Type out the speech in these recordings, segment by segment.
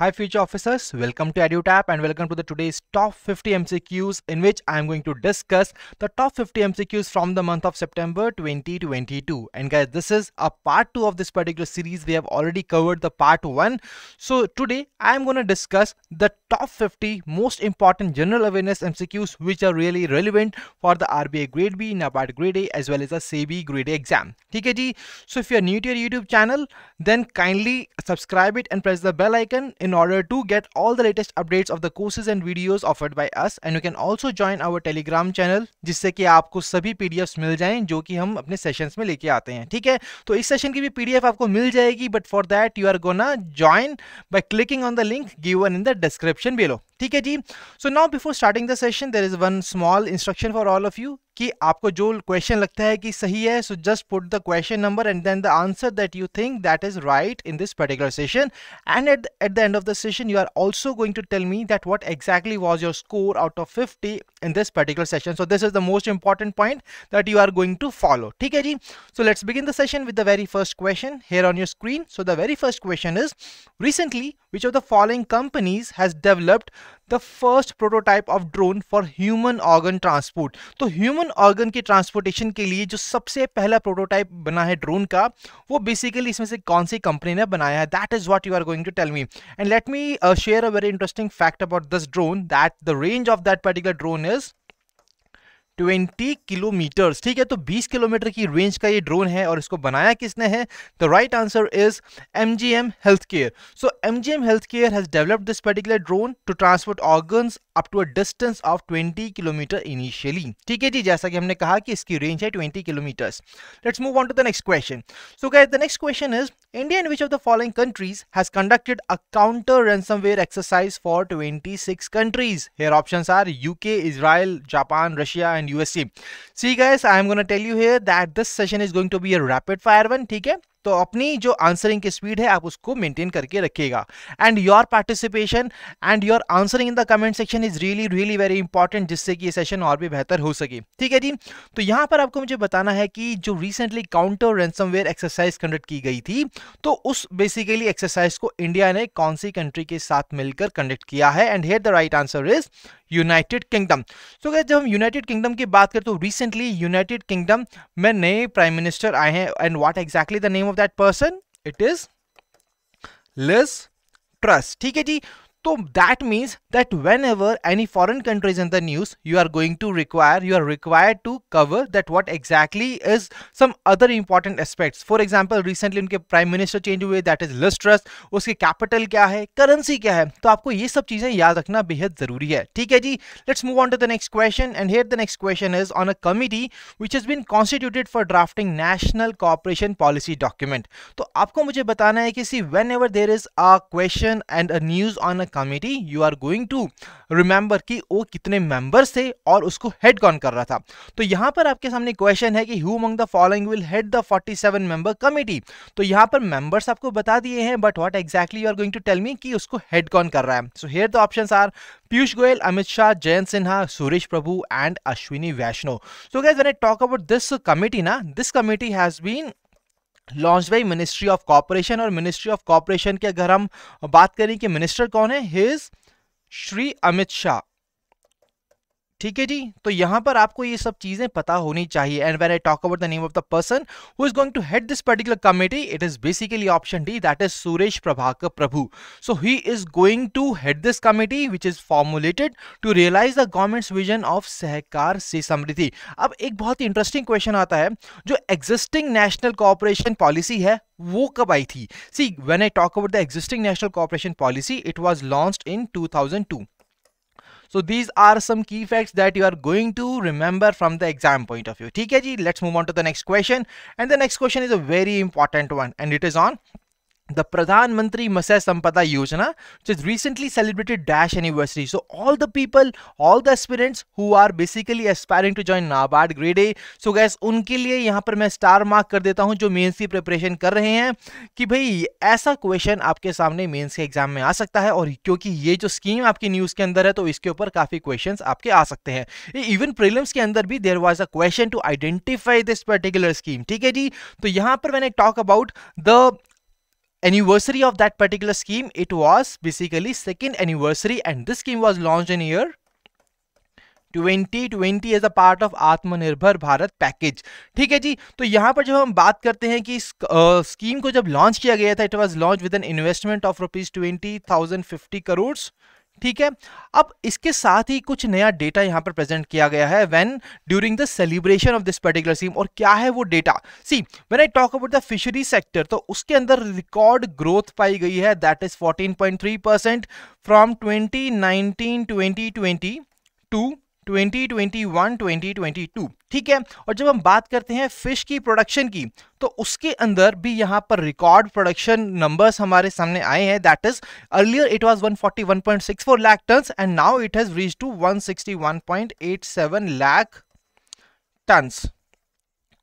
Hi future officers, welcome to EduTap and welcome to the today's top 50 MCQs in which I am going to discuss the top 50 MCQs from the month of September 2022. And guys, this is a part 2 of this particular series. We have already covered the part 1. So today I am going to discuss the top 50 most important general awareness MCQs which are really relevant for the RBI Grade B, NABARD Grade A as well as the SEBI Grade A exam. Okay, ji? So if you are new to your YouTube channel, then kindly subscribe it and press the bell icon in order to get all the latest updates of the courses and videos offered by us. And you can also join our Telegram channel जिससे कि आपको सभी PDFs मिल जाएं जो कि हम अपने sessions में लेके आते हैं. ठीक है, तो इस सेशन की भी PDF आपको मिल जाएगी, but for that you are gonna join by clicking on the link given in the description below. ठीक है जी. So now before starting the session there is one small instruction for all of you कि आपको जो question लगता है कि सही है, so just put the question number and then the answer that you think that is right in this particular session. And at the end of the session you are also going to tell me that what exactly was your score out of 50 in this particular session. So this is the most important point that you are going to follow. ठीक है जी. So let's begin the session with the very first question here on your screen. So the very first question is, recently which of the following companies has developed the first prototype of drone for human organ transport? तो human organ की transportation के लिए जो सबसे पहला prototype बना है drone का, वो बेसिकली इसमें से कौन सी कंपनी ने बनाया है? That is what you are going to tell me. And let me share a very interesting fact about this drone, that the range of that particular drone is 20 kilometres. ठीक है, तो 20 kilometre की range का ये drone है और इसको बनाया किसने है? The right answer is MGM Healthcare. So MGM Healthcare has developed this particular drone to transport organs up to a distance of 20 kilometre initially. ठीक है जी, जैसा कि हमने कहा कि इसकी रेंज है 20 kilometres. Let's move on to the next question. So guys, the next question is, India in which of the following countries has conducted a counter ransomware exercise for 26 countries? Here options are UK, Israel, Japan, Russia and USA. See guys, I am going to tell you here that this session is going to be a rapid fire one. ठीक है, तो अपनी जो answering की speed है आप उसको maintain करके रखिएगा. And your participation and your answering in the comment section is really very important, जिससे कि ये सेशन और भी बेहतर हो सके. ठीक है जी. तो यहाँ पर आपको मुझे बताना है कि जो recently counter ransomware exercise conduct की गई थी, तो उस बेसिकली एक्सरसाइज को इंडिया ने कौन सी कंट्री के साथ मिलकर कंडक्ट किया है? And here the right answer is United kingdom. So guys, जब हम यूनाइटेड किंगडम की बात करें तो रिसेंटली यूनाइटेड किंगडम में नए प्राइम मिनिस्टर आए हैं. And what exactly the name of that person? It is Liz Truss. ठीक है जी. तो that means that whenever any foreign country is in the news, you are required to cover that what exactly is some other important aspects. For example, recently उनके prime minister change हुए, that is Liz Truss. उसकी capital क्या है, currency क्या है, तो आपको ये सब चीजें याद रखना बेहद जरूरी है. ठीक है जी. Let's move on to the next question, and here the next question is on a committee which has been constituted for drafting national cooperation policy document. तो आपको मुझे बताना है कि see, whenever there is a question and a news on a committee, you are going to remember कि वो कितने members थे और उसको head कौन कर रहा था. तो यहाँ पर आपके सामने क्वेश्चन है कि who among the following will head the 47 member committee. तो यहाँ पर members आपको बता दिए हैं, but what exactly you are going to tell me कि उसको head कौन कर रहा है. So here the options are Piyush Goyal, Amit Shah, Jayant Sinha, Suresh Prabhu and Ashwini Vaishnaw. So guys, when I talk about this committee ना, this committee has been launch by ministry of corporation. और ministry of corporation की अगर हम बात करें कि minister कौन है, हिज श्री अमित शाह. ठीक है जी. तो यहां पर आपको ये सब चीजें पता होनी चाहिए. And when I talk about the name of the person who is going to head this particular committee, it is basically option D, that is Suresh Prabhakar Prabhu. So he is going to head this committee which is formulated to realize the government's vision of सहकार से समृद्धि. अब एक बहुत ही interesting question आता है, जो existing national cooperation policy है वो कब आई थी? See, when I talk about the existing national cooperation policy, it was launched in 2002. So these are some key facts that you are going to remember from the exam point of view. ठीक है जी. Let's move on to the next question, and the next question is a very important one, and it is on the Pradhan Mantri Matsya Sampada Yojana, which has recently celebrated dash anniversary. So all the people, all the aspirants who are basically aspiring to join NABARD Grade A, so guys, उनके लिए यहाँ पर मैं star mark कर देता हूँ जो mains की प्रिपरेशन कर रहे हैं, कि भाई ऐसा क्वेश्चन आपके सामने मेंस के एग्जाम में आ सकता है. और क्योंकि ये जो स्कीम आपकी न्यूज के अंदर है, तो इसके ऊपर काफी क्वेश्चंस आपके आ सकते हैं. इवन प्रीलिम्स के अंदर भी there was a question to identify this particular scheme. ठीक है जी. तो यहाँ पर मैंने talk about the anniversary of that particular scheme, it was basically second anniversary, and this scheme was launched in year 2020 as a part of Atmanirbhar Bharat package. ठीक है जी, तो यहाँ पर जब हम बात करते हैं कि स्कीम को जब लॉन्च किया गया था, it was launch with an investment of ₹20,050 crore. ठीक है, अब इसके साथ ही कुछ नया डेटा यहाँ पर प्रेजेंट किया गया है when during the celebration of this particular scheme. और क्या है वो data? C when I talk about the fishery sector, तो उसके अंदर रिकॉर्ड ग्रोथ पाई गई है, दैट इज 14.3% फ्रॉम 2019-2020 टू 2021-2022। ठीक है, और जब हम बात करते हैं फिश की प्रोडक्शन की, तो उसके अंदर भी यहां पर रिकॉर्ड प्रोडक्शन नंबर्स हमारे सामने आए हैं, that is earlier it was 141.64 lakh tonnes and now it has reached to 161.87 lakh tonnes.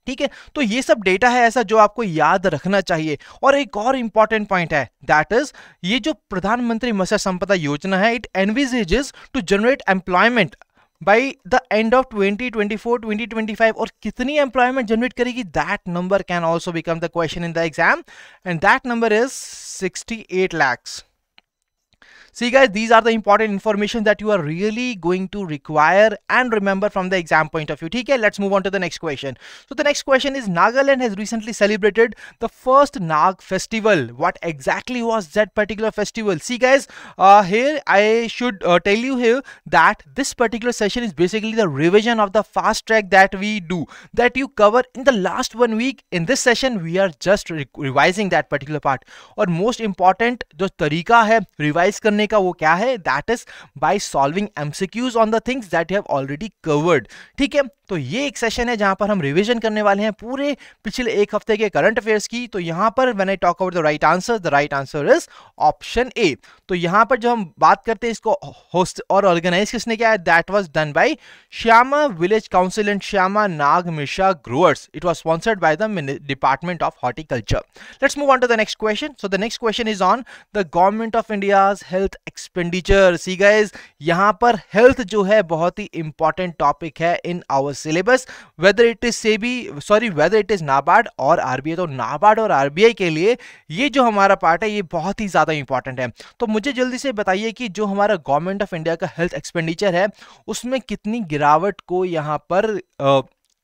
ठीक है, तो ये सब डेटा है ऐसा जो आपको याद रखना चाहिए। और एक और इंपॉर्टेंट पॉइंट है, दैट इज ये जो प्रधानमंत्री मत्स्य संपदा योजना है, it envisages to generate employment by the end of 2024-2025। और कितनी एम्प्लॉयमेंट जनरेट करेगी, that number can also become the question in the exam, and that number is 68 lakhs. See guys, these are the important information that you are really going to require and remember from the exam point of view. ठीक है, let's move on to the next question. So the next question is, Nagaland has recently celebrated the first Nag festival. What exactly was that particular festival? See guys, here I should tell you here that this particular session is basically the revision of the fast track that we do, that you cover in the last 1 week. In this session we are just revising that particular part. और most important जो तरीका है revise करने का वो क्या है, that is by solving MCQs on the things that you have already covered. ठीक है, तो ये एक सेशन है जहां पर हम रिवीजन करने वाले हैं पूरे पिछले एक हफ्ते के करंट अफेयर्स की। तो यहां पर when I talk about the right answer is option ए। तो यहां पर जो हम बात करते हैं इसको होस्ट और ऑर्गेनाइज किसने किया है, that was done by Shyama village council and Shyama Naga Mircha growers. It was sponsored by the department of horticulture. Let's move on to the next question. So the next question is on the government of India's health expenditure. See guys, यहां पर health जो है बहुत ही important topic है in our syllabus, whether it is whether it is NABARD और RBI। तो NABARD और RBI के लिए ये जो हमारा पार्ट है ये बहुत ही ज्यादा इंपॉर्टेंट है। तो मुझे जल्दी से बताइए कि जो हमारा गवर्नमेंट ऑफ इंडिया का हेल्थ एक्सपेंडिचर है उसमें कितनी गिरावट को यहाँ पर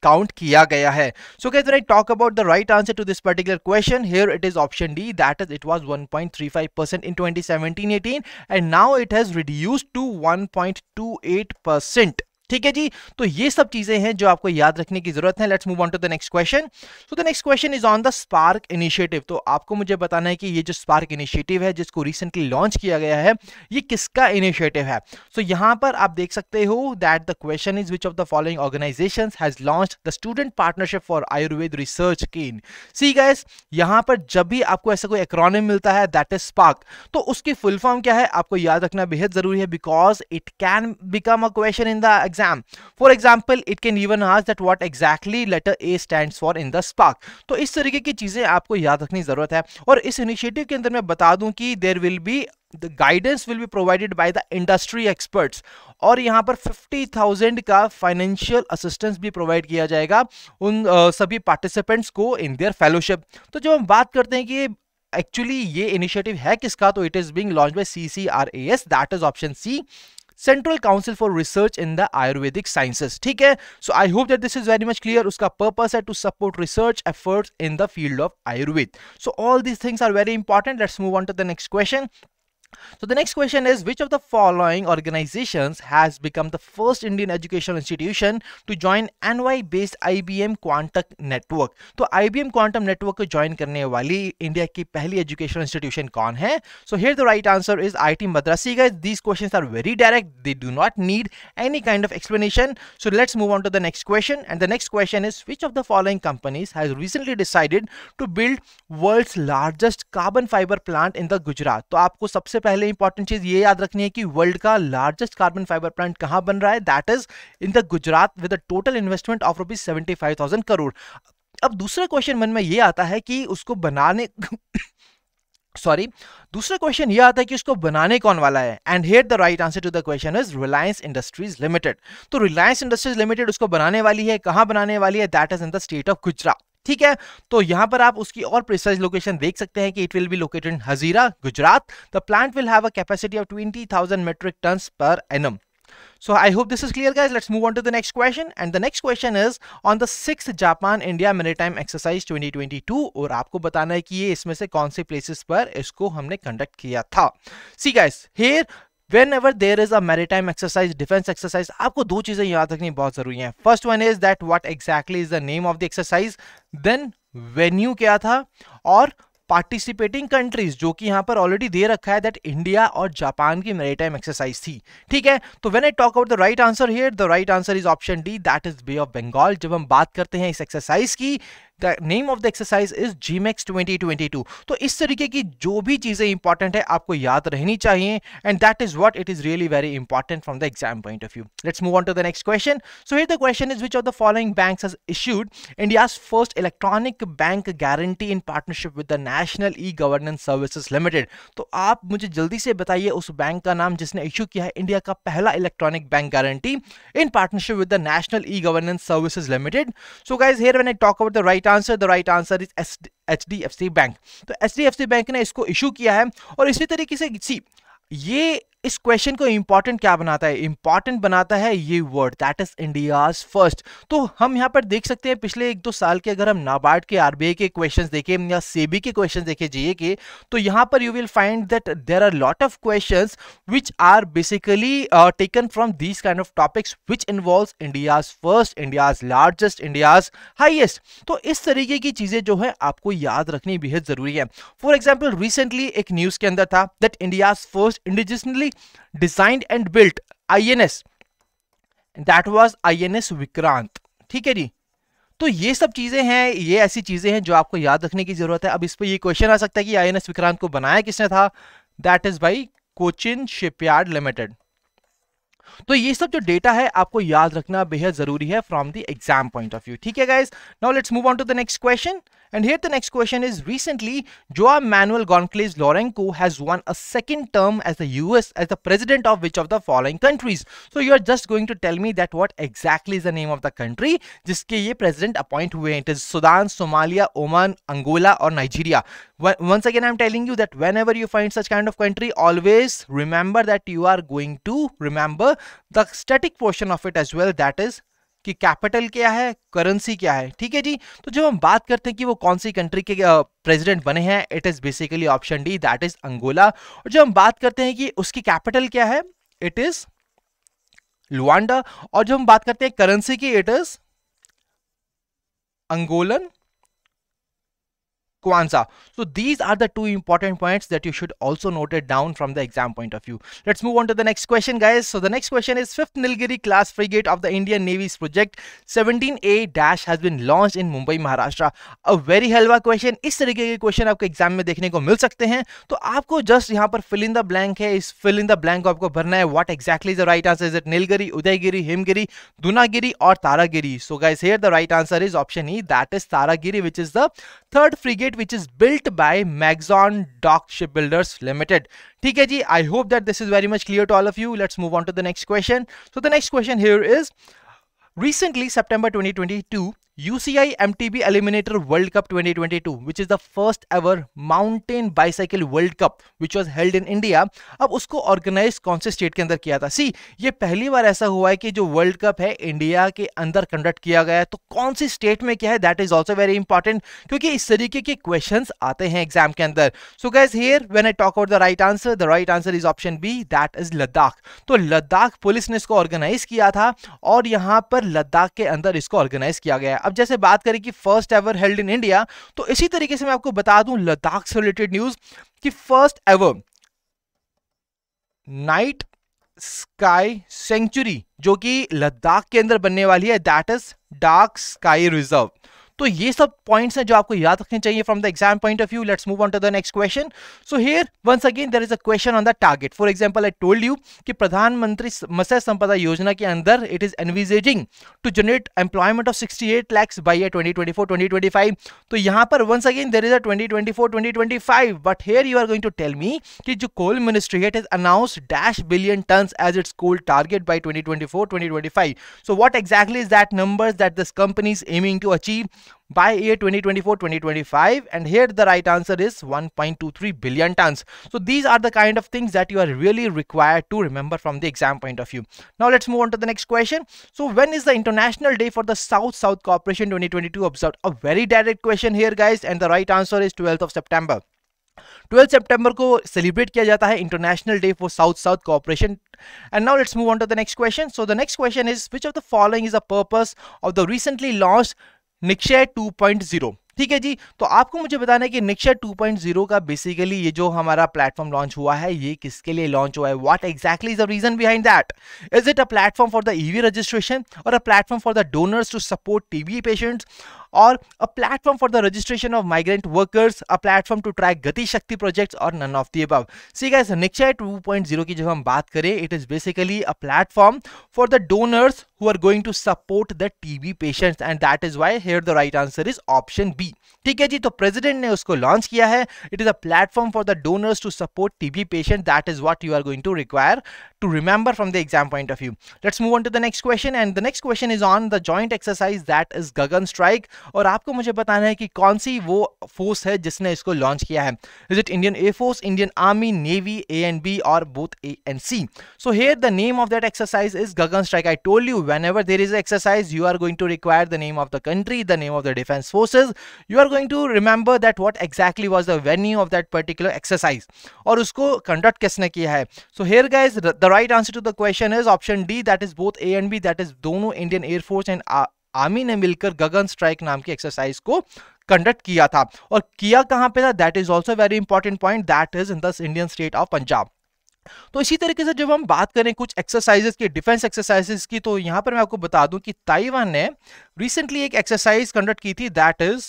काउंट किया गया है। So guys, when I talk about the right answer to this particular question, here it is option D, that is it was 1.35% in 2017-18 and now it has reduced to 1.28%. ठीक है जी, तो ये सब चीजें हैं जो आपको याद रखने की जरूरत है। Let's move on to the next question. So the next question is on the SPARK initiative. तो आपको मुझे बताना है कि ये जो स्पार्क इनिशिएटिव है जिसको रिसेंटली लॉन्च किया गया है, ये किसका इनिशिएटिव है। सो यहां पर आप देख सकते हो that the question is which of the following organisations has launched the student partnership for Ayurveda research scheme. See guys, यहां पर जब भी आपको ऐसा कोई एक्रोनिम मिलता है दैट इज स्पार्क, तो उसकी फुल फॉर्म क्या है आपको याद रखना बेहद जरूरी है, because it can become a question in the exam. For example, it can even ask that what exactly letter A stands for in the spark. तो इस तरीके की चीजें आपको याद रखने की जरूरत है। और इस इनिशिएटिव के अंदर मैं बता दूं कि there will be the guidance will be provided by the industry experts और यहाँ पर 50,000 का फाइनेंशियल असिस्टेंस भी प्रोवाइड किया जाएगा उन सभी पार्टिसिपेंट्स को इन देयर फेलोशिप। तो जब हम बात करते हैं कि एक्चुअली ये इनिशिएटिव है किसका, तो it is being launched by CCRAS, that is option C, central council for research in the Ayurvedic sciences. ठीक है, so I hope that this is very much clear. उसका पर्पस है to support research efforts in the field of Ayurveda. So all these things are very important. Let's move on to the next question. So the next question is, which of the following organizations has become the first Indian educational institution to join NY-based IBM Quantum Network? तो IBM Quantum Network को join करने वाली India की पहली educational institution कौन है? So here the right answer is IIT Madras. Guys, these questions are very direct. They do not need any kind of explanation. So let's move on to the next question. And the next question is, which of the following companies has recently decided to build world's largest carbon fiber plant in the Gujarat? तो आपको सबसे पहले important चीज ये याद रखनी है कि वर्ल्ड का लार्जेस्ट कार्बन फाइबर प्लांट कहां बन रहा है, that is in the Gujarat with a total investment of ₹75,000 crore. अब दूसरा क्वेश्चन मन में ये आता है कि उसको बनाने दूसरा क्वेश्चन ये आता है कि उसको बनाने कौन वाला है, and here the right answer to the question is Reliance Industries Limited. तो रिलायंस इंडस्ट्रीज लिमिटेड उसको बनाने वाली है, कहां बनाने वाली है, that is in the state of Gujarat. ठीक है, तो यहां पर आप उसकी और प्रिसाइज लोकेशन देख सकते हैं कि it will be located in Hazira, Gujarat. The plant will have a capacity of 20,000 metric tons per annum. So I hope this is clear, guys. Let's move on to the next question. And the next question is on the 6th Japan India Maritime Exercise 2022. और आपको बताना है कि ये इसमें से कौन से प्लेसेस पर इसको हमने कंडक्ट किया था. See guys, here whenever there is a maritime exercise, defense exercise, आपको दो चीजें याद रखनी बहुत जरूरी हैं. First one is that what exactly is the name of the exercise, then venue क्या था, और पार्टिसिपेटिंग कंट्रीज जो कि यहां पर ऑलरेडी दे रखा है दैट इंडिया और जापान की मैरीटाइम एक्सरसाइज थी. ठीक है, तो when I talk about the right answer here, the right answer is option D, that is Bay of Bengal. जब हम बात करते हैं इस एक्सरसाइज की, the name of the exercise is GMEX 2022. तो इस तरीके की जो भी चीजें इंपॉर्टेंट है आपको याद रहनी चाहिए, and that is what it is really very important from the exam point of view. Let's move on to the next question. So here the question is which of the following banks has issued India's first electronic bank guarantee in partnership with the National e Governance Services Limited. तो आप मुझे जल्दी से बताइए उस bank का नाम जिसने इश्यू किया है इंडिया का पहला electronic bank guarantee in partnership with the National e Governance Services limited. So guys, here when I talk about the right answer, the right answer is HDFC bank. तो HDFC bank ने इसको issue किया है. और इसी तरीके से सी ये इस क्वेश्चन को इंपॉर्टेंट क्या बनाता है, इंपॉर्टेंट बनाता है ये word that is India's first. तो हम यहां पर देख सकते हैं पिछले 1-2 साल के अगर हम नाबार्ड के RBI के क्वेश्चंस देखें या सेबी के क्वेश्चंस देखें जीए के, तो यहां पर you will find that there are lot of questions which are basically taken from these kind of topics which involves India's first, India's largest, India's highest. तो इस तरीके की चीजें जो है आपको याद रखनी बेहद जरूरी है. फॉर एग्जाम्पल रिसेंटली एक न्यूज के अंदर था that India's first indigenously designed and built INS, that was INS Vikrant. ठीक है जी, तो ये सब चीजें हैं, ये ऐसी चीजें हैं जो आपको याद रखने की जरूरत है. अब इस पर ये क्वेश्चन आ सकता है कि INS विक्रांत को बनाया किसने था, that is by Cochin shipyard limited. तो ये सब जो डेटा है आपको याद रखना बेहद जरूरी है from the exam point of view. ठीक है guys, now let's move on to the next question. And here the next question is, recently Joao Manuel Gonçalves Lourenço has won a second term as the president of which of the following countries? So you are just going to tell me that what exactly is the name of the country जिसके ये president appoint हुए हैं. It is Sudan, Somalia, Oman, Angola or Nigeria. Once again I am telling you that whenever you find such kind of country, always remember that you are going to remember the static portion of it as well, that is कि capital क्या है, currency क्या है. ठीक है जी, तो जब हम बात करते हैं कि वो कौन सी कंट्री के प्रेसिडेंट बने हैं, it is basically option D, that is Angola. और जब हम बात करते हैं कि उसकी कैपिटल क्या है, इट इज लुआंडा. और जब हम बात करते हैं करेंसी की, it is Angolan Kwanza. So these are the two important points that you should also note it down from the exam point of view. Let's move on to the next question, guys. So the next question is 5th Nilgiri class frigate of the Indian Navy's project 17A dash has been launched in Mumbai, Maharashtra. A very helva question. इस तरीके के question आपको exam में देखने को मिल सकते हैं. तो आपको जस्ट यहाँ पर fill in the blank है, इस fill in the blank को आपको भरना है. What exactly is the right answer? Is it Nilgiri, Udayagiri, Himgiri, Dunagiri or Taragiri? So guys, here the right answer is option E, that is Taragiri, which is the third frigate which is built by Magzon Dock Shipbuilders Limited. ठीक है जी, I hope that this is very much clear to all of you. Let's move on to the next question. So the next question here is, recently September 2022 UCI MTB Eliminator World Cup 2022, which is the first ever mountain bicycle World Cup which was held in India. अब उसको organise कौन से state के अंदर किया था? सी ये पहली बार ऐसा हुआ है कि जो वर्ल्ड कप है इंडिया के अंदर कंडक्ट किया गया है. तो कौन सी स्टेट में क्या है, that is also very important, क्योंकि इस तरीके के क्वेश्चंस आते हैं एग्जाम के अंदर. So guys, here when I talk about the right answer is option B, that is Ladakh. तो लद्दाख पुलिस ने इसको ऑर्गेनाइज किया था और यहां पर लद्दाख के अंदर इसको ऑर्गेनाइज किया गया. अब जैसे बात करें कि first ever held in India, तो इसी तरीके से मैं आपको बता दूं लद्दाख से रिलेटेड न्यूज कि first ever night sky sanctuary जो कि लद्दाख के अंदर बनने वाली है, that is dark sky reserve. तो ये सब पॉइंट्स हैं जो आपको याद रखने चाहिए from the exam point of view. Let's move on to the next question. So here once again there is a question on the target. For example I told you कि प्रधानमंत्री मत्स्य संपदा योजना के अंदर it is envisaging to generate employment of 68 lakhs by 2024-2025. तो यहां पर once again there is a 2024-2025, but here you are going to tell me कि जो कोल ministry है, it is announced dash billion tonnes as its coal target by 2024-2025. So what exactly is that numbers that this company is aiming to achieve? by year 2024-2025, and here the right answer is 1.23 billion tons. So these are the kind of things that you are really required to remember from the exam point of view. Now let's move on to the next question. So when is the International Day for the South-South Cooperation 2022 observed? A very direct question here guys, and the right answer is 12th of September. 12 सितंबर को celebrate किया जाता है international day for south south cooperation. And now let's move on to the next question. So the next question is, which of the following is the purpose of the recently launched Nikshay 2.0? ठीक है जी, तो आपको मुझे बताना है कि निक्षय 2.0 का बेसिकली ये जो हमारा प्लेटफॉर्म लॉन्च हुआ है ये किसके लिए लॉन्च हुआ है? What exactly is the reason behind that? Is it a platform for the EV registration, or a platform for the donors to support TB patients, or a platform for the registration of migrant workers, a platform to track Gati Shakti projects, or none of the above? See guys, Nikshay 2.0 की जब हम बात करें, it is basically a platform for the donors who are going to support the TB patients, and that is why here the right answer is option B. ठीक है जी, तो president ने उसको लॉन्च किया है. It is a platform for the donors to support TB patient. That is what you are going to require to remember from the exam point of view. Let's move on to the next question, and the next question is on the joint exercise that is Gagan Strike. और आपको मुझे बताना है कि कौन सी वो force है जिसने इसको लॉन्च किया है. Is it Indian Air Force, Indian Army, Navy, A and B, or both A and C? So here the name of that exercise is Gagan Strike. I told you whenever there is an exercise you are going to require the name of the country, the name of the defense forces. You are going to remember that what exactly was the venue of that particular exercise और उसको conduct किसने किया है. So here guys, the right answer to the question is option D, that is both A and B, that is दोनों Indian air force and army ने मिलकर गगन strike नाम की एक्सरसाइज को कंडक्ट किया था. और किया कहां पे था? That is also very important point, that is in the Indian state of Punjab. तो इसी तरीके से जब हम बात करें कुछ एक्सरसाइजेस की, डिफेंस एक्सरसाइजेस की, तो यहां पर मैं आपको बता दूं कि ताइवान ने रिसेंटली एक एक्सरसाइज कंडक्ट की थी, दैट इज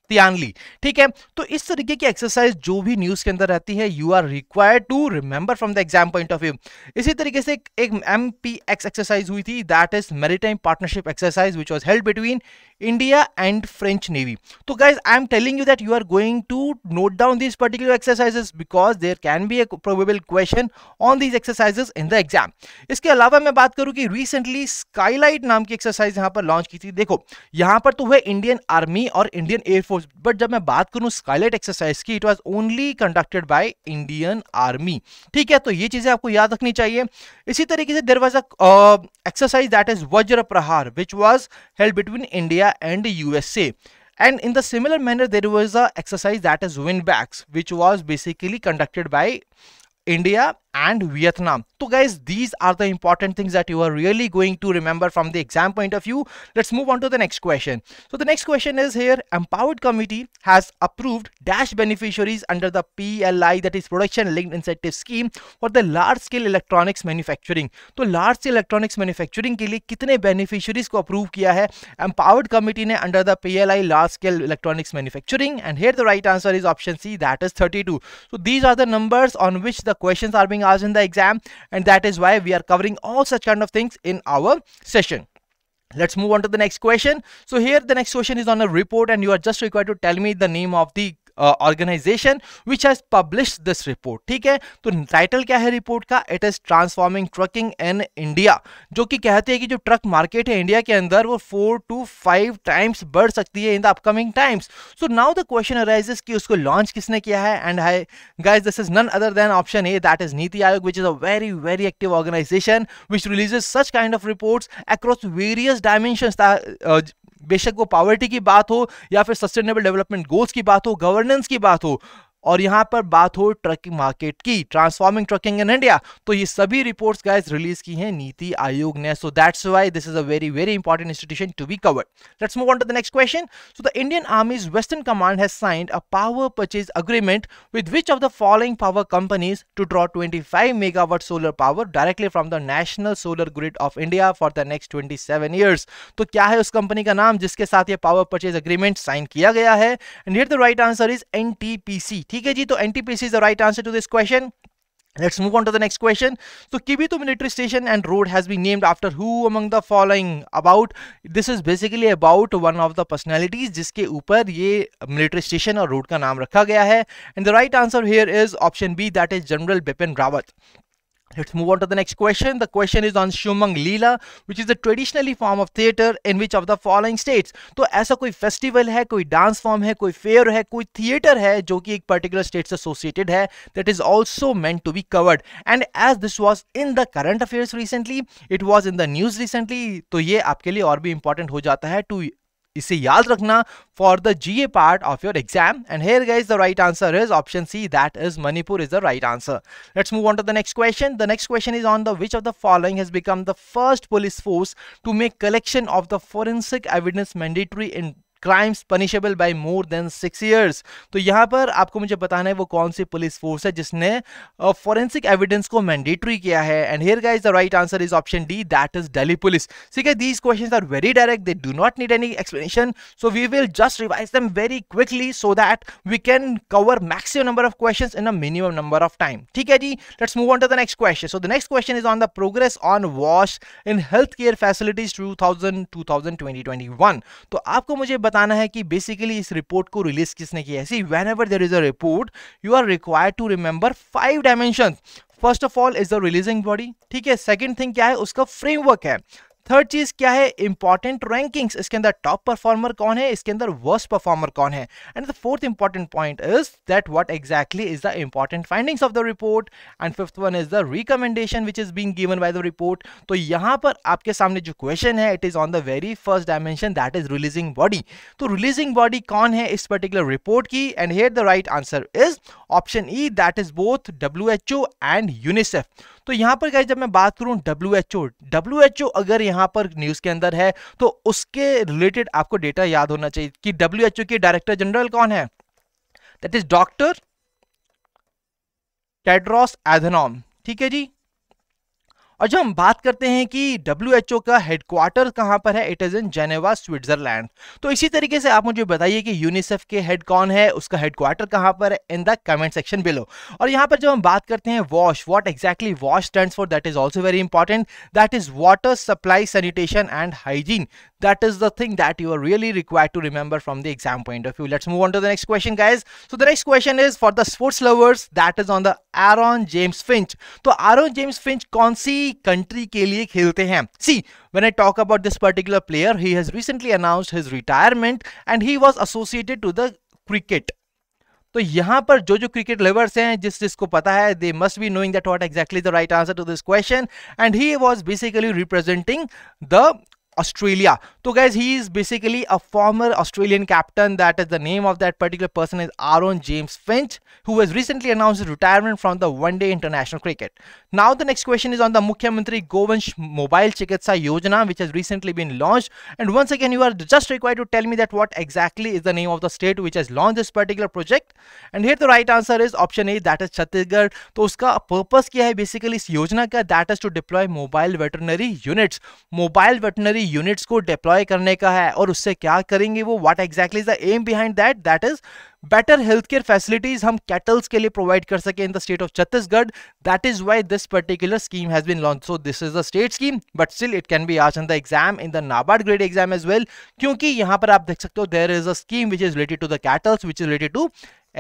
तियानली. ठीक है, तो इस तरीके की एक्सरसाइज जो भी न्यूज के अंदर रहती है you are required to remember from the exam point of view. इसी तरीके से एक MPX एक्सरसाइज हुई थी, that is maritime partnership exercise which was held between India and French Navy. So guys, I am telling you that you are going to note down these particular exercises because there can be a probable question on these exercises in the exam. इसके अलावा मैं बात करूं कि recently Skylight नाम की exercise यहां पर लॉन्च की थी. देखो यहां पर तो है इंडियन आर्मी और इंडियन एयरफोर्स, बट जब मैं बात करूं Skylight एक्सरसाइज की, it was only conducted by Indian army. ठीक है, तो ये चीजें आपको याद रखनी चाहिए. इसी तरीके से there was a exercise that is Vajra Prahar, which was held between India and USA. And in the similar manner, there was a exercise that is Windbags, which was basically conducted by India and Vietnam. So guys, these are the important things that you are really going to remember from the exam point of view. Let's move on to the next question. So the next question is here, Empowered Committee has approved dash beneficiaries under the PLI, that is Production Linked Incentive Scheme, for the large scale electronics manufacturing. तो large scale electronics manufacturing के लिए कितने beneficiaries को approve किया है Empowered Committee ने under the PLI large scale electronics manufacturing? And here the right answer is option C, that is 32. So these are the numbers on which the questions are being asked in the exam, and that is why we are covering all such kind of things in our session. Let's move on to the next question. So here the next question is on a report, and you are just required to tell me the name of the organization which has published this report. ठीक है, तो title क्या है report का? It is transforming trucking in India, जो कि कहते हैं कि जो ट्रक मार्केट है इंडिया के अंदर वो 4 to 5 टाइम्स बढ़ सकती है in the upcoming times. So now the question arises कि उसको लॉन्च किसने किया है? And hi guys, this is none other than option A, that is NITI Aayog, which is a very very active organisation which releases such kind of reports across various dimensions. बेशक वो poverty की बात हो या फिर सस्टेनेबल डेवलपमेंट गोल्स की बात हो, गवर्नेंस की बात हो, और यहां पर बात हो ट्रकिंग मार्केट की, ट्रांसफॉर्मिंग ट्रकिंग इन इंडिया, तो ये सभी रिपोर्ट्स गाइस रिलीज की हैं नीति आयोग ने. So that's why this is a very very important institution to be covered. Let's move on to the next question. So the Indian Army's western command has signed a power purchase agreement with which of the following power companies to draw 25 megawatt solar power directly from the national solar grid of India for the next 27 years. तो क्या है उस company का नाम जिसके साथ ये power purchase agreement sign किया गया है? And here the right answer is NTPC. ठीक है जी, तो NTPC is the right answer to this question. Let's move on to the next question. So Kibito military station and road has been named after who among the following? About, this is basically about one of the personalities जिसके ऊपर ये military station और road का नाम रखा गया है. And the right answer here is option B, that is General Bipin Rawat. Let's move on to the next question. The question is on Shumang Leela, which is a traditionally form of theatre in which of the following states. तो ऐसा कोई festival है, कोई dance form है, कोई fair है, कोई theatre है जो कि एक पर्टिकुलर स्टेट से एसोसिएटेड है, that is also meant to be covered. And as this was in the current affairs recently, it was in the news recently, तो ये आपके लिए और भी इंपॉर्टेंट हो जाता है to इसे याद रखना for the GA part of your exam. And here guys, the right answer is option C, that is Manipur is the right answer. Let's move on to the next question. The next question is on the which of the following has become the first police force to make collection of the forensic evidence mandatory in crimes punishable by more than 6 years. तो यहाँ पर आपको मुझे बताना है वो कौन सी police force है जिसने फॉरेंसिक एविडेंस को मैंडेटरी किया है. And here guys the right answer is option D, that is Delhi police. ठीक है, these questions are very direct, they do not need any explanation, so we will just revise them very quickly so that we can cover maximum number of questions in a minimum number of time. ठीक है जी, let's move on to the next question. So the next question is on the progress on wash in health care facilities 2021. तो आपको मुझे बताना है कि basically इस रिपोर्ट को रिलीज किसने किया है. See, whenever there is a report you are required to remember 5 dimensions. First of all is the releasing body. ठीक है, सेकंड थिंग क्या है, उसका फ्रेमवर्क है. थर्ड चीज क्या है, इंपॉर्टेंट रैंकिंग्स, इसके अंदर टॉप परफॉर्मर कौन है, इसके अंदर वर्स्ट परफॉर्मर कौन है. And the fourth important point is that what exactly is the important findings of the report. And fifth one is the recommendation which is being given by the report. तो यहां पर आपके सामने जो question है, it is on the very first dimension, that is releasing body. तो releasing body कौन है इस पर्टिकुलर रिपोर्ट की. And here the right answer is option E, that is both WHO and UNICEF. तो यहां पर गाइस जब मैं बात करूं WHO अगर यहां पर न्यूज के अंदर है तो उसके रिलेटेड आपको डेटा याद होना चाहिए कि WHO के डायरेक्टर जनरल कौन है, दैट इज डॉक्टर टेड्रोस एधनॉम. ठीक है जी, और जब हम बात करते हैं कि WHO का हेडक्वार्टर कहां पर है, it is in Geneva Switzerland. तो इसी तरीके से आप मुझे बताइए कि यूनिसेफ के हेड कौन है, उसका हेडक्वार्टर कहां पर है, in the comment section below. और यहां पर जब हम बात करते हैं wash, what exactly wash stands for, that is also very important, that is water supply sanitation and hygiene. That is the thing that you are really required to remember from the exam point of view. Let's move on to the next question, guys. So the next question is for the sports lovers, that is on the Aaron James Finch. तो Aaron James Finch कौन सी country के लिए खेलते हैं. See, when I talk about this particular player, he has recently announced his retirement and he was associated to the cricket. तो यहां पर जो क्रिकेट लवर्स हैं, जिसको पता है, they must be knowing that what exactly the right answer to this question. And he was basically representing the Australia. So guys, he is basically a former Australian captain. That is the name of that particular person is Aaron James Finch, who has recently announced his retirement from the one-day international cricket. Now the next question is on the Mukhyamantri Govansh Mobile Chikitsa Yojana, which has recently been launched. And once again, you are just required to tell me that what exactly is the name of the state which has launched this particular project. And here the right answer is option A, that is Chhattisgarh. तो उसका purpose क्या है basically इस योजना का, that is to deploy mobile veterinary units. Mobile veterinary units को deploy करने का है. और उससे क्या करेंगे वो, what exactly is the aim behind that, that is better health care facilities हम कैटल्स के लिए प्रोवाइड कर सके in the state of Chhattisgarh. That is why this particular scheme has been launch. So this is the state scheme, but still it can be asked in the exam in the NABARD grade exam as well, क्योंकि यहां पर आप देख सकते हो there is a scheme which is related to the cattles, which is related to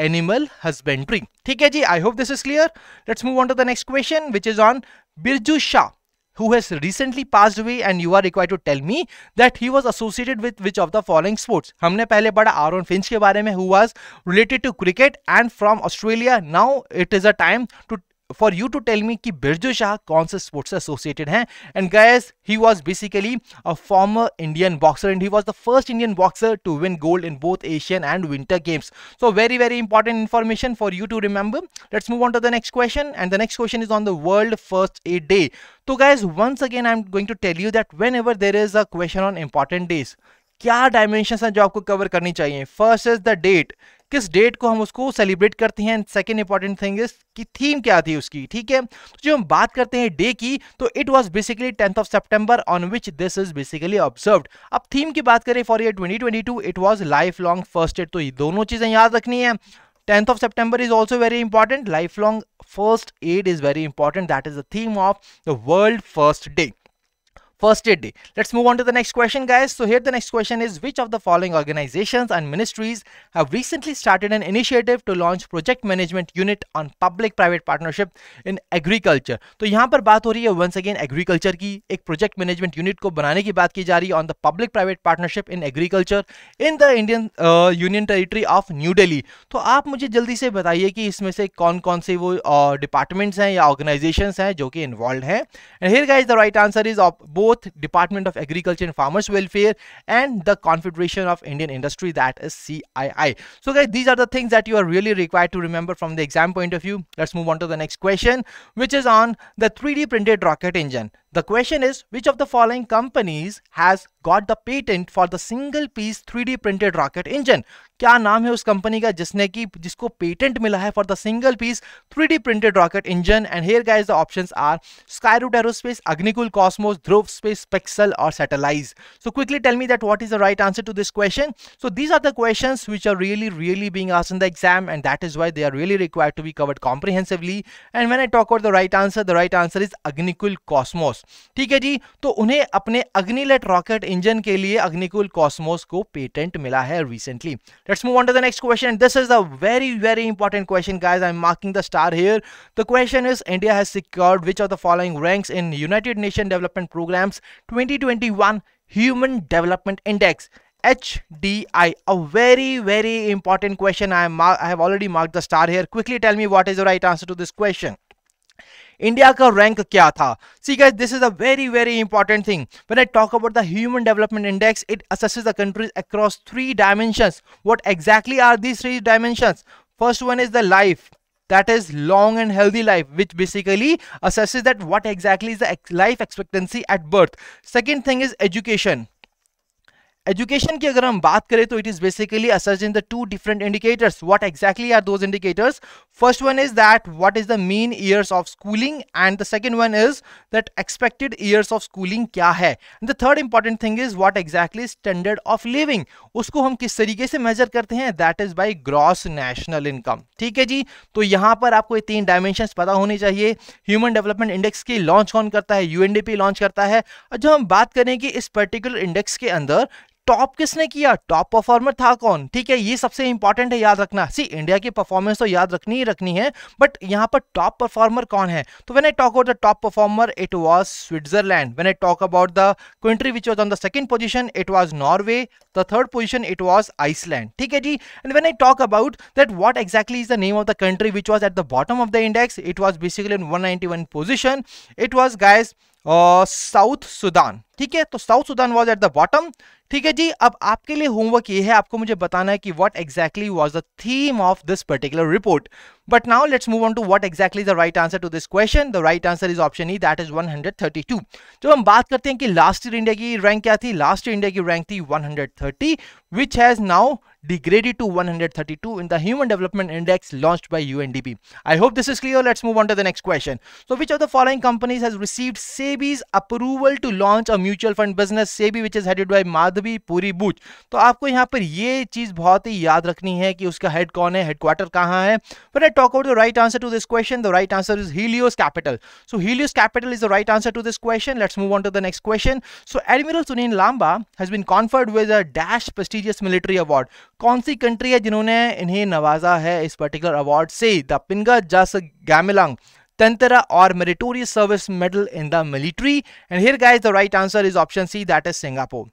animal husbandry. ठीक है जी, I hope this is clear. Let's move on to the next question which is on Birju Shah, who has recently passed away, and you are required to tell me that he was associated with which of the following sports. हमने पहले पढ़ा Aaron Finch के बारे में, who was related to cricket and from Australia. Now it is a time to for you to tell me कि बिरजू शाह कौन से sports से एसोसिएटेड हैं. And guys, he was basically a former Indian boxer and he was the first Indian boxer to win gold in both Asian and winter games. So very very important information for you to remember. Let's move on to the next question, and the next question is on the world first aid day. तो guys, once again I am going to tell you that whenever there is a question on important days, क्या dimension है जो आपको cover करनी चाहिए. First is the date, किस date को हम उसको सेलिब्रेट करते हैं. सेकंड इंपॉर्टेंट थिंग इज कि थीम क्या थी उसकी. ठीक है, तो जो हम बात करते हैं डे की, तो it was basically 10th of September on which this is basically observed. अब थीम की बात करें for year 2022, it was life long first aid. तो ये दोनों चीजें याद रखनी है. 10th of September is also very important. Lifelong first aid is very important. That is the theme of the World First Day. First aid day. Let's move on to the next question, guys. So here the next question is, which of the following organizations and ministries have recently started an initiative to launch project management unit on public private partnership in agriculture? तो यहाँ पर बात हो रही है once again agriculture की, एक project management unit को बनाने की बात की जा रही है on the public private partnership in agriculture in the Indian Union Territory of New Delhi. तो आप मुझे जल्दी से बताइए कि इसमें से कौन कौन से वो डिपार्टमेंट्स हैं या ऑर्गेनाइजेशंस हैं जो कि इन्वॉल्व हैं. And here guys the right answer is both Department of Agriculture and Farmers Welfare and the Confederation of Indian Industry, that is CII. So guys, these are the things that you are really required to remember from the exam point of view. Let's move on to the next question, which is on the 3D printed rocket engine. The question is, which of the following companies has got the patent for the single piece 3D printed rocket engine? क्या नाम है उस company का जिसको patent मिला है for the single piece 3D printed rocket engine? And here guys, the options are Skyroot Aerospace, Agnikul Cosmos, Dhruv Space, Pexel or Satellize. So quickly tell me that what is the right answer to this question. So these are the questions which are really being asked in the exam, and that is why they are really required to be covered comprehensively. And when I talk about the right answer is Agnikul Cosmos. ठीक है जी, तो उन्हें अपने अग्निलेट rocket engine के लिए Agnikul Cosmos को patent मिला है recently. Let's move on to the next question. This is a very important question, guys. I'm marking the star here. The question is, India has secured which of the following ranks in United Nations Development Programs 2021 Human Development Index, HDI? A very important question. I have already marked the star here. Quickly tell me what is the right answer to this question. India का rank क्या था? See guys, this is a very important thing. When I talk about the Human Development Index, it assesses the countries across 3 dimensions. What exactly are these 3 dimensions? First one is the life, that is long and healthy life, which basically assesses that what exactly is the life expectancy at birth. Second thing is education. Education की अगर हम बात करें तो it is basically assessed in the 2 different indicators. What exactly are those indicators? First one is that what is the mean years of schooling, and the second one is that expected years of schooling क्या है. And the third important thing is what exactly is standard of living. उसको हम किस तरीके से major करते हैं? That is by gross national income. ठीक है जी, तो यहाँ पर आपको ये 3 डायमेंशंस पता होनी चाहिए. ह्यूमन डेवलपमेंट इंडेक्स की लॉन्च कौन करता है? यूएनडीपी लॉन्च करता है. और जो हम बात करें कि इस पर्टिकुलर इंडेक्स के अंदर टॉप किसने किया, टॉप परफॉर्मर था कौन? ठीक है, ये सबसे इंपॉर्टेंट है याद रखना. सी इंडिया की परफॉर्मेंस तो याद रखनी है, बट यहाँ पर टॉप परफॉर्मर कौन है? तो when I talk about the top performer, it was Switzerland. When I talk about the country which was on the second position, it was Norway. The third position, it was Iceland. ठीक है जी. And when I talk about that what exactly is the name of the country which was at the bottom of the index, it was basically in 191 position. It was guys south Sudan. ठीक है, तो south Sudan was at the bottom. ठीक है जी. अब आपके लिए homework ये है, आपको मुझे बताना है कि what exactly was the theme of this particular report. But now let's move on to what exactly the right answer to this question. The right answer is option E, that is 132. जब हम बात करते हैं कि last year India की rank क्या थी, last year India की रैंक थी 130, which has now degraded to 132 in the Human Development Index launched by UNDP. I hope this is clear. Let's move on to the next question. So which of the following companies has received SEBI's approval to launch a mutual fund business? SEBI, which is headed by Madhavi Puri Buch. तो आपको यहाँ पर ये चीज बहुत ही याद रखनी है कि उसका हेड कौन है, हेडक्वार्टर कहाँ है. When I talk about the right answer to this question, the right answer is Helios Capital. So Helios Capital is the right answer to this question. Let's move on to the next question. So Admiral Sunil Lamba has been conferred with a dash prestigious military award. कौन सी country है जिन्होंने इन्हें नवाजा है इस particular award से? The पिंगा जस गैमिलंग Tantara or Meritorious Service Medal in the military. And here guys, the right answer is option C, that is Singapore.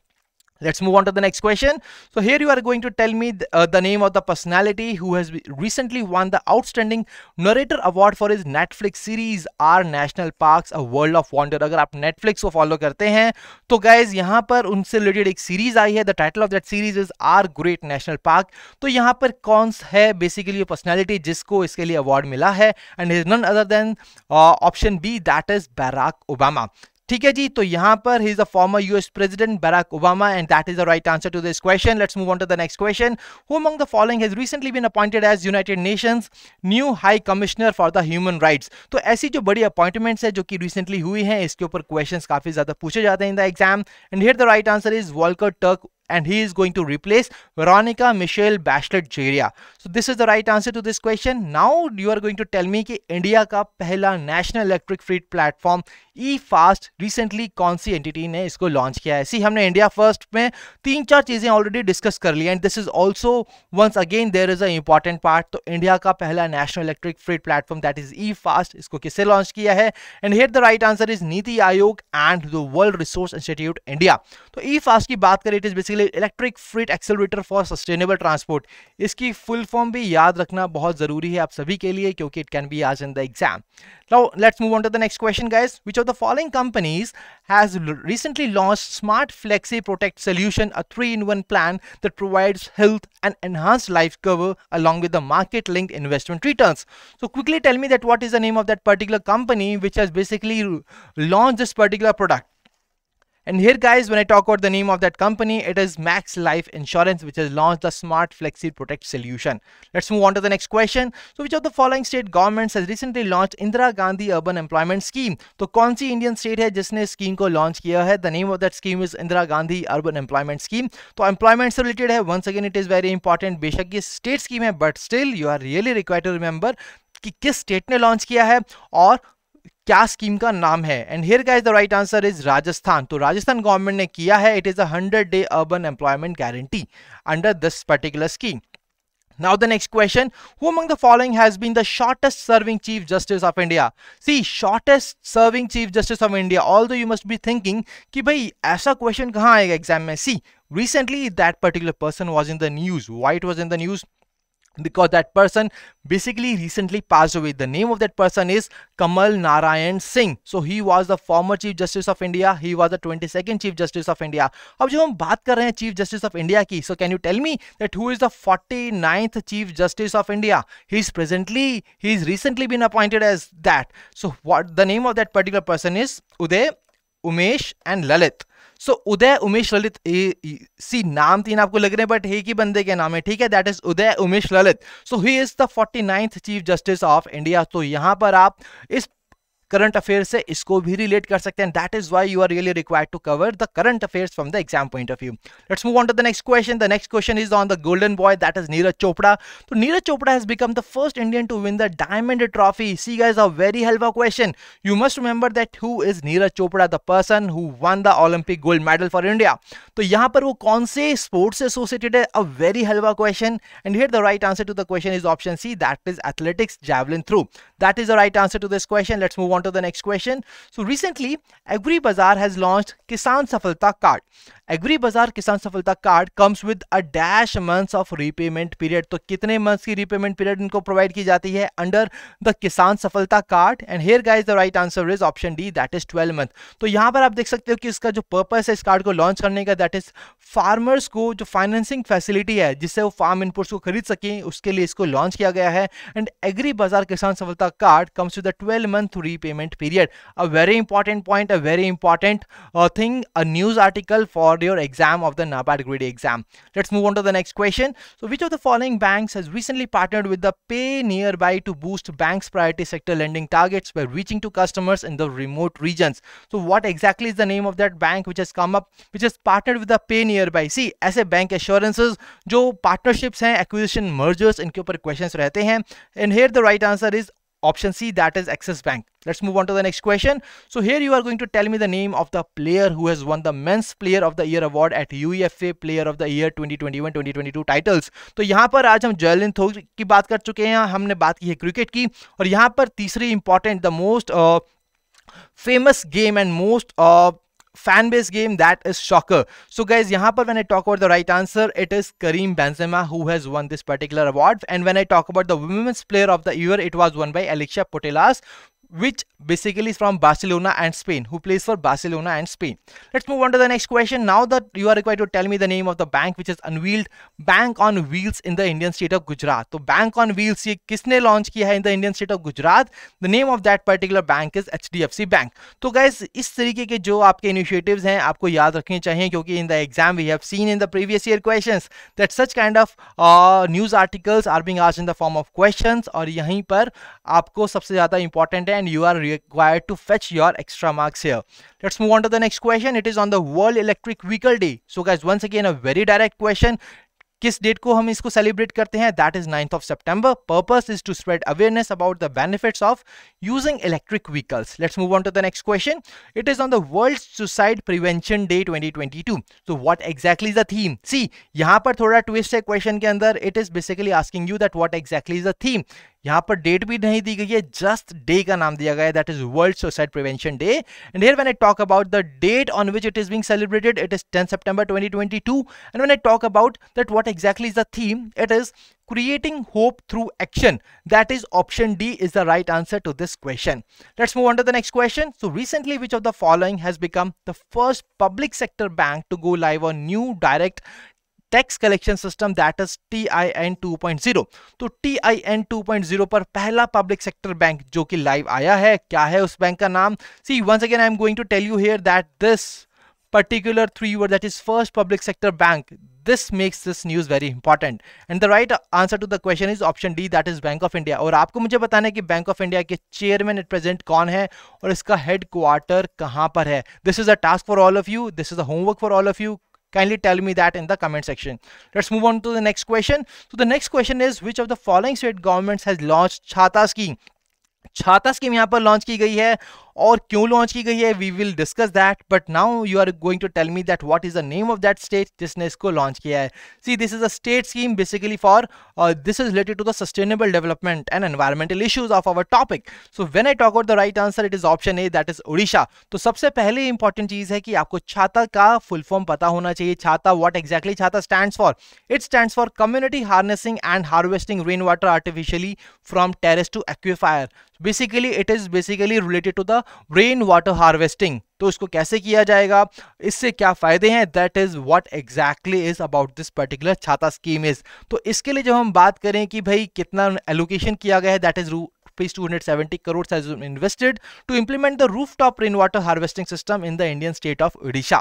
Let's move on to the next question. So here you are going to tell me the name of the personality who has recently won the Outstanding Narrator Award for his Netflix series Our National Parks, A World of Wonder. अगर आप Netflix को follow करते हैं तो guys यहाँ पर उनसे related एक सीरीज आई है. The title of that series is our great national park. तो यहाँ पर कौन है बेसिकली ये पर्सनैलिटी जिसको इसके लिए अवार्ड मिला है? And is none other than option B, that is Barack Obama. ठीक है जी, तो यहाँ पर he is the former US president Barack Obama, and that is the right answer to this question. Let's move on to the next question. Who among the following has recently been appointed as United Nations new high commissioner for the human rights? तो ऐसी जो बड़ी appointments है जो कि recently हुई हैं, इसके ऊपर क्वेश्चंस काफी ज्यादा पूछे जाते हैं in the exam. And here the right answer is Volker Turk and he is going to replace Veronica Michelle Bachelet Jeria. So this is the right answer to this question. Now you are going to tell me कि India का पहला national electric fleet platform ई fast recently कौन सी entity ने इसको launch किया है. सी हमने India first में 3-4 चीजें ऑलरेडी डिस्कस कर ली and this is also once again there is a important part. तो इंडिया का पहला national electric fleet platform that is E FAST, इसको किससे लॉन्च किया है? And here the right answer is NITI Aayog and the World Resource Institute India. तो E FAST की बात करें, it is basically electric fleet accelerator for sustainable transport. इसकी full form भी याद रखना बहुत जरूरी है आप सभी के लिए क्योंकि इट कैन बी आज इन the exam. Now let's move on to the next question, guys. Which of the following companies has recently launched Smart Flexi Protect Solution, a 3-in-1 plan that provides health and enhanced life cover along with the market-linked investment returns? So quickly tell me that what is the name of that particular company which has basically launched this particular product. And here, guys, when I talk about the name of that company, it is Max Life Insurance, which has launched the Smart Flexi Protect solution. Let's move on to the next question. So which of the following state governments has recently launched Indira Gandhi Urban Employment Scheme? तो कौन सी Indian state है जिसने scheme को launch किया है? The name of that scheme is Indira Gandhi Urban Employment Scheme. तो employment से related है. Once again, it is very important. बेशक ये स्टेट स्कीम है, but still you are really required to remember कि किस स्टेट ने लॉन्च किया है और क्या स्कीम का नाम है. And here guys the right answer is Rajasthan. तो राजस्थान गवर्नमेंट ने किया है. It is a 100-day urban employment guarantee under this particular scheme. Now the next question, who among the following has been the shortest serving Chief Justice of India? See, shortest serving Chief Justice of India, although you must be thinking कि भाई ऐसा question कहाँ आएगा exam में. See, recently that particular person was in the news. Why it was in the news? Because that person basically recently passed away. The name of that person is Kamal Narayan Singh. So he was the former Chief Justice of India. He was the 22nd Chief Justice of India. अब जब हम बात कर रहे हैं Chief Justice of India की, so can you tell me that who is the 49th Chief Justice of India? He's recently been appointed as that. So what the name of that particular person is? Uday, Umesh and Lalit. सो उदय उमेश ललित. सी नाम तीन आपको लग रहे हैं but एक ही बंदे के नाम है, ठीक है. That is Uday Umesh Lalit. So he is the 49th chief justice of India. तो यहां पर आप इस करंट अफेयर से इसको भी रिलेट कर सकते हैं. That is why you are really required to cover the current affairs from the exam point of view. Let's move on to the next question. The next question is on the golden boy, that is Neeraj Chopra. तो Neeraj Chopra has become the first Indian to win the diamond trophy. See guys, a very helpful question. You must remember that who is Neeraj Chopra, the person who one the Olympic gold medal for India. तो यहां पर वो कौन से sports से associated है? A very helpful question. And here the right answer to the question is option C, that is athletics javelin throw. That is the right answer to this question. Let's move on to the next question. So recently, Agri Bazaar has launched Kisan Safalta Card. Agri Bazaar Kisan Safalta Card comes with a dash months of repayment period. तो कितने months की repayment period इनको provide की जाती है under the Kisan Safalta Card? And here guys the right answer is option D, that is 12 month. तो यहाँ पर आप देख सकते हो कि इसका जो purpose है इस कार्ड को लॉन्च करने का, that is farmers को जो financing facility है जिससे वो farm inputs को खरीद सकें, उसके लिए इसको लॉन्च किया गया है. And Agri Bazaar Kisan Safalta Card comes with a 12-month repayment period. A very important point, a very important thing, a news article for your exam of the NABARD Grade A exam. Let's move on to the next question. So which of the following banks has recently partnered with the Pay Nearby to boost banks' priority sector lending targets by reaching to customers in the remote regions? So what exactly is the name of that bank which has come up, which has partnered with the Pay Nearby? See, ऐसे bank assurances जो partnerships हैं, acquisition mergers, इनके ऊपर questions रहते हैं. And here the right answer is option C, that is Axis Bank. Let's move on to the next question. So here you are going to tell me the name of the player who has won the Men's Player of the Year award at UEFA Player of the Year 2021-2022 titles. तो यहाँ पर आज हम javelin throw की बात कर चुके हैं, हमने बात की है क्रिकेट की, और यहाँ पर तीसरी important, the most famous game and most fan based game, that is soccer. So guys, yahan par when I talk about the right answer, it is Karim Benzema who has won this particular award. And when I talk about the Women's Player of the Year, it was won by Alexia Putellas, which basically is from Barcelona and Spain, who plays for Barcelona and Spain. Let's move on to the next question. Now that you are required to tell me the name of the bank which is Unveiled Bank on Wheels in the Indian state of Gujarat. तो Bank on Wheels ये किसने launch किया है in the Indian state of Gujarat? The name of that particular bank is HDFC Bank. तो guys, इस तरीके के जो आपके initiatives हैं आपको याद रखने चाहिए, क्योंकि in the exam we have seen in the previous year questions that such kind of news articles are being asked in the form of questions, और यहीं पर आपको सबसे ज़्यादा important है है and you are required to fetch your extra marks here. Let's move on to the next question. It is on the World Electric Vehicle Day. So guys, once again a very direct question. किस date को हम इसको celebrate करते हैं? That is 9th of September. Purpose is to spread awareness about the benefits of using electric vehicles. Let's move on to the next question. It is on the World Suicide Prevention Day 2022. So what exactly is the theme? See, यहाँ पर थोड़ा twist है question के अंदर. It is basically asking you that what exactly is the theme. यहाँ पर date भी नहीं दी गई है, जस्ट डे का नाम दिया गया है, that is world suicide prevention day. And here when I talk about the date on which it is being celebrated, it is 10 September 2022. And when I talk about that what exactly is the theme, it is creating hope through action. That is option D is the right answer to this question. Let's move on to the next question. So recently, which of the following has become the first public sector bank to go live on new direct tax collection system that is TIN 2.0. तो TIN 2.0 पर पहला public sector bank जो कि live आया है, क्या है उस बैंक का नाम? See once again I am going to tell you here that this particular 3 word, that is first public sector bank, this makes this news very important. And the right answer to the question is option D, that is Bank of India. और आपको मुझे बताना है कि bank of India के chairman at present कौन है और इसका हेड क्वार्टर कहां पर है. This is a task for all of you, this is a homework for all of you. Kindly tell me that in the comment section. Let's move on to the next question. So the next question is, which of the following state governments has launched Chhata scheme? छाता scheme यहाँ पर launch की गई है और क्यों launch की गई है, we will discuss that. But now you are going to tell me that what is the name of that state जिसने इसको लॉन्च किया है. See this is a state scheme basically for this is related to the sustainable development and environmental issues of our topic. So when I talk about the right answer, it is option A, that is Odisha. तो सबसे पहले important चीज है कि आपको छाता का full form पता होना चाहिए. Chhata, what exactly Chhata stands for? It stands for community harnessing and harvesting rain water artificially from terrace to aquifer. Basically it is basically related to the rain water harvesting. तो इसको कैसे किया जाएगा, इससे क्या फायदे हैं, that is what exactly is about this particular Chhata scheme is. तो इसके लिए जब हम बात करें कि भाई कितना एलोकेशन किया गया है, that is ₹270 crores has been invested to implement the rooftop rainwater harvesting system in the Indian state of Odisha.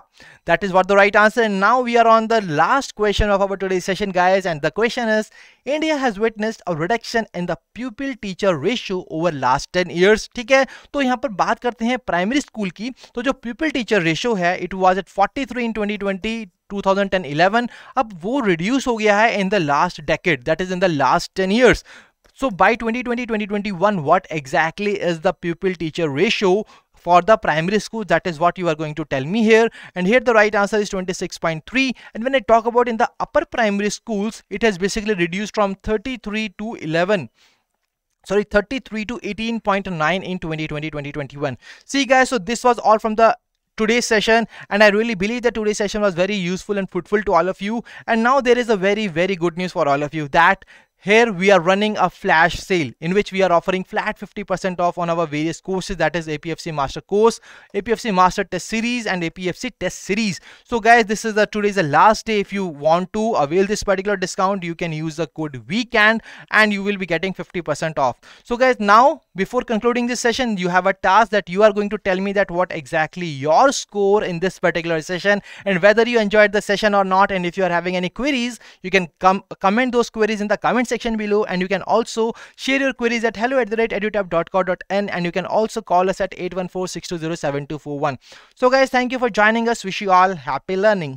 That is what the right answer. And now we are on the last question of our today's session, guys. And the question is, India has witnessed a reduction in the pupil-teacher ratio over last 10 years. ठीक है, तो यहाँ पर बात करते हैं primary school की. तो जो pupil-teacher ratio है, it was at 43 in 2020. 2010-11, अब वो reduce हो गया है in the last decade, that is in the last 10 years. So by 2020-2021, what exactly is the pupil teacher ratio for the primary school? That is what you are going to tell me here. And here the right answer is 26.3. And when I talk about in the upper primary schools, it has basically reduced from 33 to 18.9 in 2020-2021. See guys, so this was all from the today's session, and I really believe that today's session was very useful and fruitful to all of you. And now there is a very, very good news for all of you, that here we are running a flash sale in which we are offering flat 50% off on our various courses, that is APFC Master Course, APFC Master Test Series and APFC Test Series. So guys, this is today's the last day. If you want to avail this particular discount, you can use the code WEEKEND and you will be getting 50% off. So guys, now before concluding this session, you have a task that you are going to tell me that what exactly your score in this particular session and whether you enjoyed the session or not. And if you are having any queries, you can comment those queries in the comment section below, and you can also share your queries at hello@edutap.co.in, and you can also call us at 8146207241. So guys, thank you for joining us. Wish you all happy learning.